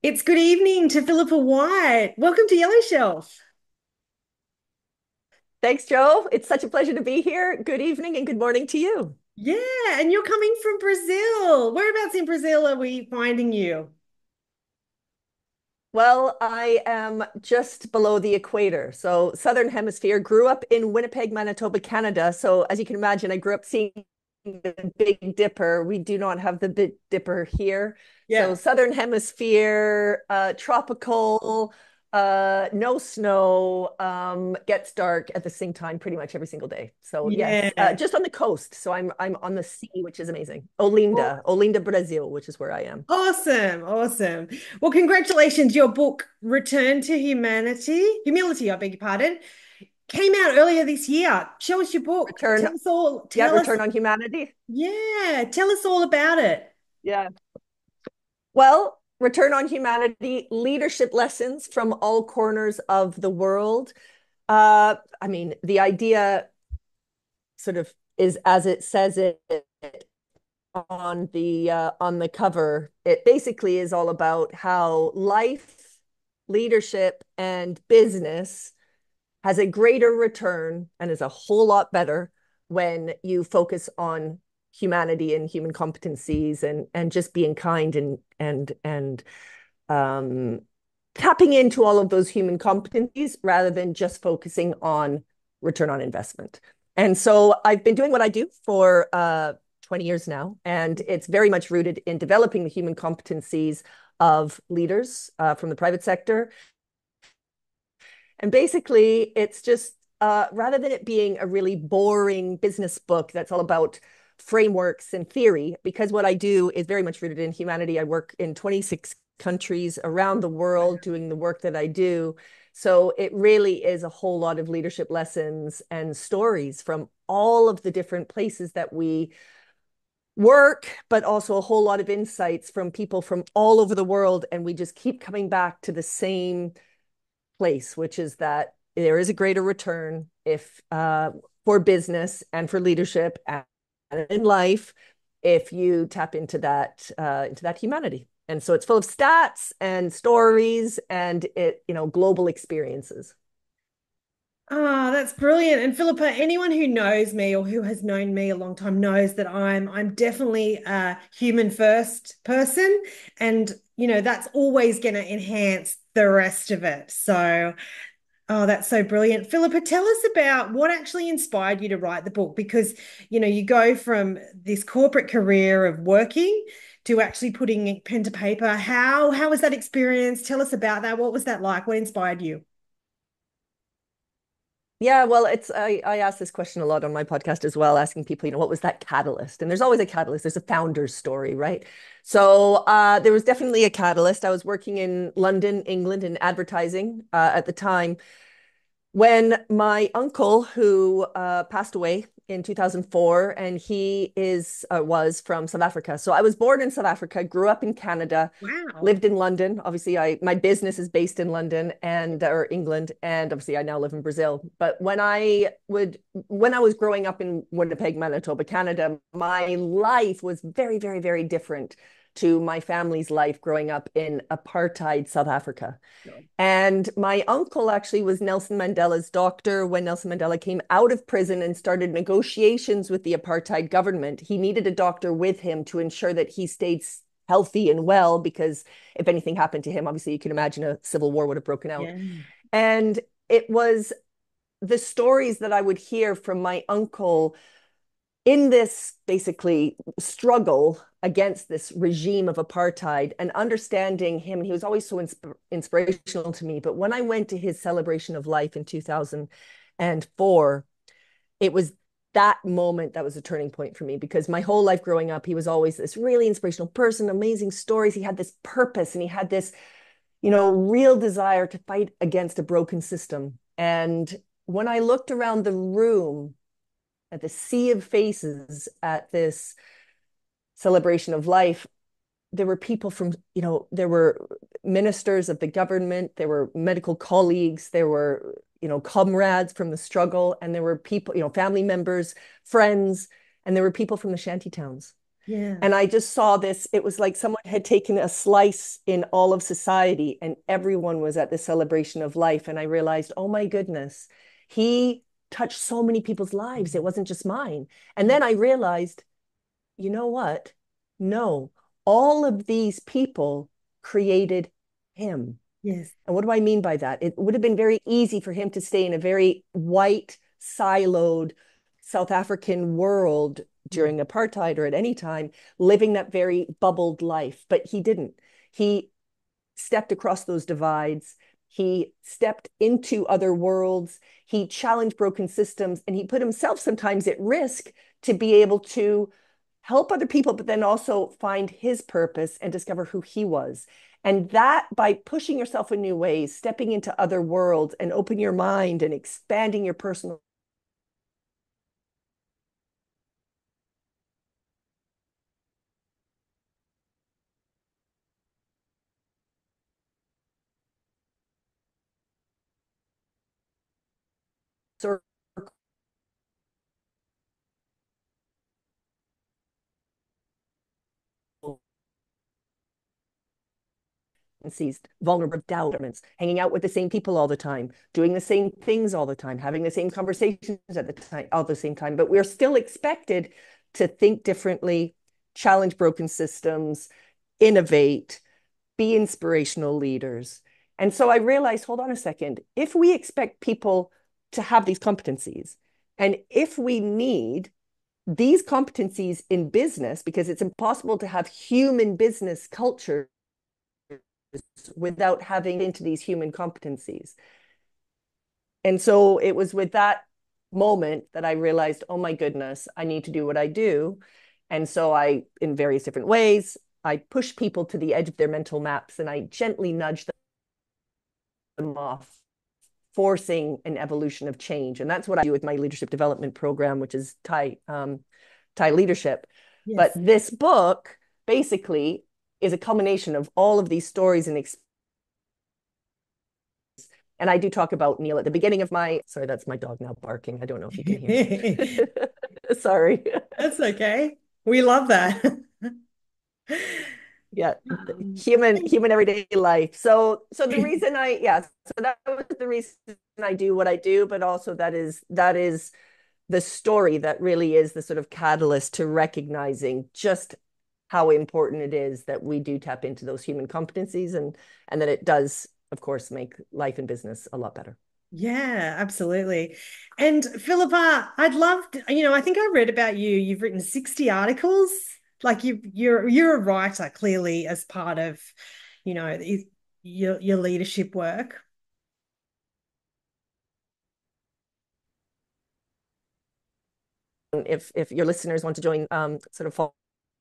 It's good evening to Philippa White. Welcome to Yellow Shelf. Thanks, Joe. It's such a pleasure to be here. Good evening and good morning to you. Yeah, and you're coming from Brazil. Whereabouts in Brazil are we finding you? Well, I am just below the equator, so Southern Hemisphere. Grew up in Winnipeg, Manitoba, Canada. So, as you can imagine, I grew up seeing the Big Dipper. We do not have the Big Dipper here. So, Yeah. Southern Hemisphere, tropical, no snow, gets dark at the same time pretty much every single day. So, yes, Yeah. just on the coast. So, I'm on the sea, which is amazing. Olinda, Brazil, which is where I am. Awesome. Awesome. Well, congratulations. Your book, Return to Humility, I beg your pardon, came out earlier this year. Show us your book. Return, Tell us all, yeah, tell us, Return on Humanity. yeah, tell us all about it. Yeah. Well, Return on Humanity, leadership lessons from all corners of the world. I mean, the idea sort of is as it says it on the cover. It basically is all about how life, leadership, and business has a greater return and is a whole lot better when you focus on humanity and human competencies and just being kind and um, tapping into all of those human competencies rather than just focusing on return on investment. And so I've been doing what I do for 20 years now, and it's very much rooted in developing the human competencies of leaders from the private sector. And basically, it's just rather than it being a really boring business book that's all about frameworks and theory, because what I do is very much rooted in humanity. I work in 26 countries around the world doing the work that I do. So it really is a whole lot of leadership lessons and stories from all of the different places that we work, but also a whole lot of insights from people from all over the world. And we just keep coming back to the same place, which is that there is a greater return if for business and for leadership and in life if you tap into that humanity. And so it's full of stats and stories and it, global experiences. Ah, that's brilliant. And Philippa, anyone who knows me or who has known me a long time knows that I'm definitely a human first person. And that's always going to enhance the rest of it. So, oh, that's so brilliant. Philippa, tell us about what actually inspired you to write the book because you go from this corporate career of working to actually putting pen to paper. How was that experience? Tell us about that. What was that like? What inspired you? Yeah, well, I ask this question a lot on my podcast as well, asking people, what was that catalyst? And there's always a catalyst. There's a founder's story, right? So there was definitely a catalyst. I was working in London, England, in advertising at the time when my uncle, who passed away in 2004, and he is was from South Africa. So I was born in South Africa, grew up in Canada, Wow. lived in London. Obviously, I my business is based in London and or England, and obviously I now live in Brazil. But when I was growing up in Winnipeg, Manitoba, Canada, my life was very, very, very different to my family's life growing up in apartheid South Africa. And my uncle actually was Nelson Mandela's doctor when Nelson Mandela came out of prison and started negotiations with the apartheid government. He needed a doctor with him to ensure that he stayed healthy and well, because if anything happened to him, obviously you can imagine a civil war would have broken out. Yeah. And it was the stories that I would hear from my uncle in this basically struggle against this regime of apartheid and understanding him. He was always so inspirational to me. But when I went to his celebration of life in 2004, it was that moment that was a turning point for me, because my whole life growing up, he was always this really inspirational person, amazing stories. He had this purpose and he had this, real desire to fight against a broken system. And when I looked around the room at the sea of faces at this celebration of life, there were people from, there were ministers of the government, there were medical colleagues, there were, comrades from the struggle, and there were people, family members, friends, and there were people from the shanty towns. Yeah. And I just saw this. It was like someone had taken a slice in all of society and everyone was at the celebration of life. And I realized, oh my goodness, he touched so many people's lives. It wasn't just mine. And Yeah. then I realized, you know what? No, all of these people created him. Yes. And what do I mean by that? It would have been very easy for him to stay in a very white, siloed South African world Yeah. during apartheid or at any time, living that very bubbled life. But he didn't. He stepped across those divides. He stepped into other worlds. He challenged broken systems and he put himself sometimes at risk to be able to help other people, but then also find his purpose and discover who he was. And that by pushing yourself in new ways, stepping into other worlds and open your mind and expanding your personal circle and sees vulnerable doubt, hanging out with the same people all the time, doing the same things all the time, having the same conversations at the time, all the same time. But we're still expected to think differently, challenge broken systems, innovate, be inspirational leaders. And so I realized, hold on a second, if we expect people to have these competencies, and if we need these competencies in business, because it's impossible to have human business culture without having into these human competencies. And so it was with that moment that I realized, oh my goodness, I need to do what I do. And so I, in various different ways, I push people to the edge of their mental maps and I gently nudge them off, forcing an evolution of change. And that's what I do with my leadership development program, which is Thai leadership. But Yes. this book basically is a culmination of all of these stories and experiences. And I do talk about Neil at the beginning of my, sorry, that's my dog now barking. I don't know if you can hear. Sorry. That's okay. We love that. Yeah, Um, human everyday life. So the reason so that was the reason I do what I do, but also that is the story that really is the sort of catalyst to recognizing just how important it is that we do tap into those human competencies and that it does, of course, make life and business a lot better. Yeah, absolutely. And Philippa, I'd love to, I think I read about you. You've written 60 articles. Like you're a writer clearly as part of, your leadership work. If your listeners want to join, sort of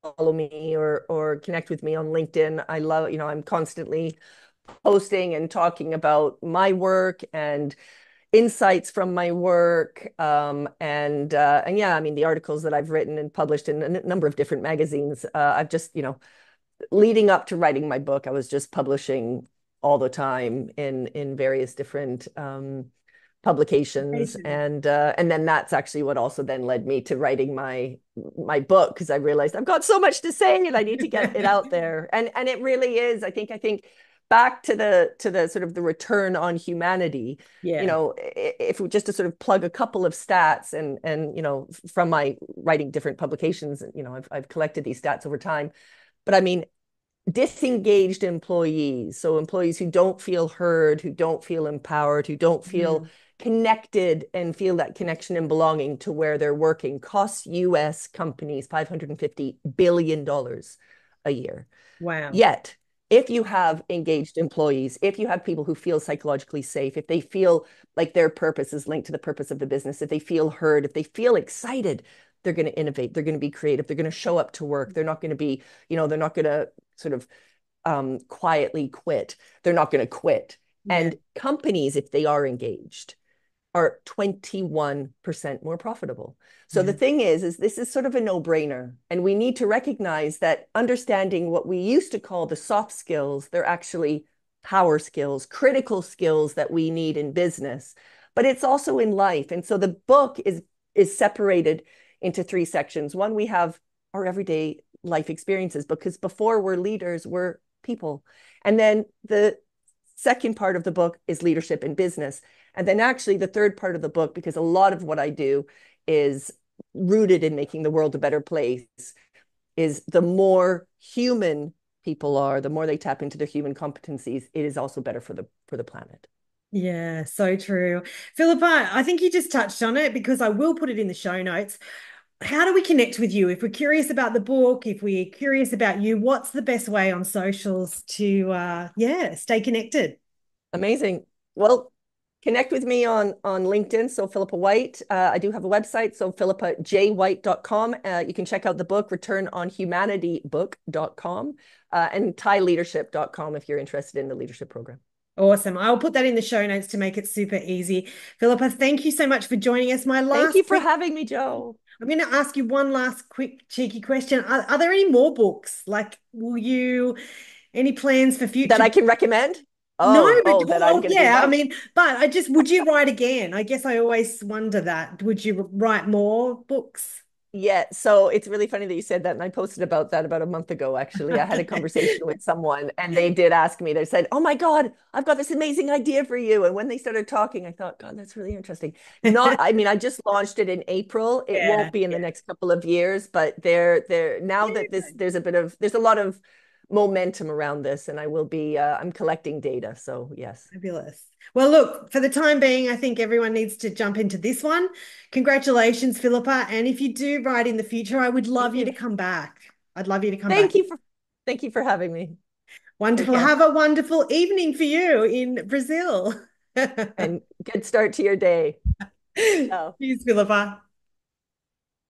follow me or connect with me on LinkedIn, I love, I'm constantly posting and talking about my work and insights from my work. And yeah, I mean, the articles that I've written and published in a number of different magazines, I've just, leading up to writing my book, I was just publishing all the time in various different publications, and then that's actually what also then led me to writing my book because I realized I've got so much to say and I need to get it out there. And it really is. I think back to the sort of the return on humanity. Yeah. If we just to sort of plug a couple of stats and from my writing different publications, I've collected these stats over time. But I mean, disengaged employees, so employees who don't feel heard, who don't feel empowered, who don't feel Mm. connected and feel that connection and belonging to where they're working, costs US companies $550 billion a year. Wow. Yet, if you have engaged employees, if you have people who feel psychologically safe, if they feel like their purpose is linked to the purpose of the business, if they feel heard, if they feel excited, they're going to innovate, they're going to be creative, they're going to show up to work, they're not going to be, they're not going to sort of quietly quit, they're not going to quit. Yeah. And companies, if they are engaged, are 21% more profitable. So the Yeah. thing is this is sort of a no-brainer. And we need to recognize that understanding what we used to call the soft skills, they're actually power skills, critical skills that we need in business, but it's also in life. And so the book is separated into three sections. One, we have our everyday life experiences, because before we're leaders, we're people. And then the second part of the book is leadership in business. And then actually the third part of the book, because a lot of what I do is rooted in making the world a better place, is the more human people are, the more they tap into their human competencies, it is also better for the planet. Yeah, so true. Philippa, I think you just touched on it because I will put it in the show notes. How do we connect with you? If we're curious about the book, if we're curious about you, what's the best way on socials to yeah, stay connected? Amazing. Well, connect with me on LinkedIn. So Philippa White. I do have a website. So philippajwhite.com. You can check out the book, returnonhumanitybook.com, and thaileadership.com if you're interested in the leadership program. Awesome. I'll put that in the show notes to make it super easy. Philippa, thank you so much for joining us. My Thank you last for quick, having me, Joe. I'm going to ask you one last quick cheeky question. Are there any more books? Like, will you, any plans for That future? I can recommend? No, but That I'm going to be yeah, I writing. mean, but I just, would you write again? I guess I always wonder that. Would you write more books? Yeah, so it's really funny that you said that. And I posted about that about a month ago, actually. I had a Okay. conversation with someone and they did ask me, they said, "Oh my God, I've got this amazing idea for you." And when they started talking, I thought, God, that's really interesting. Not, I mean, I just launched it in April. It Yeah, won't be in the yeah. next couple of years, but there now that Yeah, there's a lot of momentum around this, and I will be I'm collecting data. So yes. fabulous. Well, look, for the time being, I think everyone needs to jump into this one. Congratulations, Philippa. And if you do write in the future, I would love Thank you to you. come back. I'd love you to come back. Thank you for thank you for having me. Take Wonderful. care. Have a wonderful evening for you in Brazil. And good start to your day. Ciao. Cheers, Philippa.